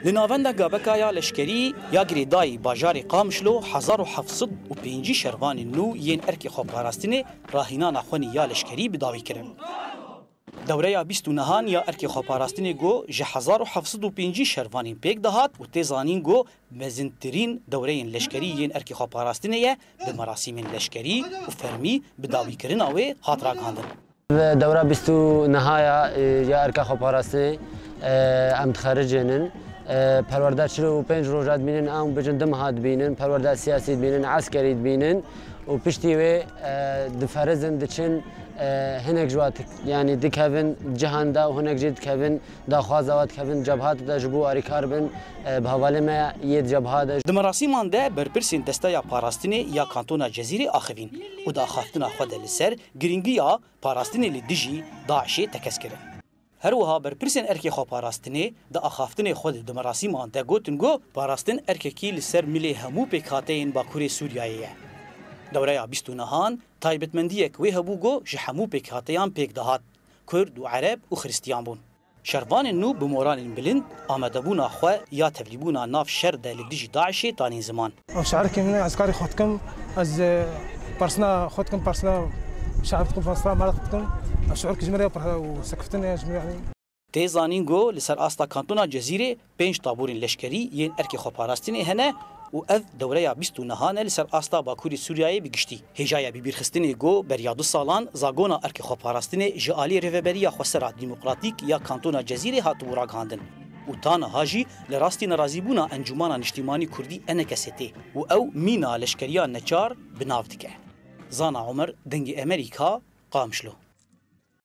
لناوندا گابکایا لشکری یا گریدای باجاری قامشلو 1705 شروان نو ین ارکی خوپاراستینه راهینان خوانی یا لشکری بداوی کرن. دوره 29 یا ارکی خوپاراستینه گو ج 1705 شروانین پیک دهات و تزانین گو مزنترین دوره لشکری ین ارکی خوپاراستینه یه به مراسم لشکری و فرمی بداوی کرن اوه خاطره گاندن. دوره 29 یا ارکی خوپاراستینه ام تخرجنن پروردار شروع 5 روزات بینن ام بجندم هاد بینن پروردار سیاسی بینن عسکری بینن و پشتی و دفرزن دچن هناك جوات يعني دكافن جهان دا وهناك جد كافن دا خوازوات كافن جبهات دا جبو أريكاربن بهواله ما يد جبهات دا دمراسيمان دا برپرسين دستا باراستيني يا كانتونا جزيري آخفين ودا خافتنا خود لسر گرينگيا باراستيني لدجي داعشي تكسكرن هروها برپرسين اركي خو باراستيني دا آخافتني خود دمراسيمان دا گوتنگو باراستين اركي لسر ملي همو بكاتين باكوري سوريايا دوره 29 تایبەتمەندیەک وێ هەبوو گۆ ji hemû pêkhatiyan pêk dihat Kurd û Ereb û Xristiyan bûn. Şervanên nû bi moralên bilind amedebûna xwe ya tevlîbûna nav şer de li dijî Daişê tanîn ziman. شعركي من عسكري خوتكم از برسنا خوتكم برسنا شعبكم برسنا مالكم شعورك جمري وسكفتني جمري يعني Tê zanîn got li ser asta kantona Cezîrê 5 taborên leşkerî yên erkê xweparastinê hene û ev dewreya 29 ne li ser asta Bakurê Sûriyayê bigiştî. Hêjaya bîbîrxistinê got beriya 2 salan zagona erkê xweparastinê ji aliyê rêveberiya xwesera dîmokratîk ya kantona Cezîrê hatibû ragihandin. û taniha jî li rastî nerazîbûna Encûmana Niştîmanî Kurdî enekesê tê û ew mîna leşkeriya neçar bi nav dike. Zana Umer dengê Amerîka Qamişlo.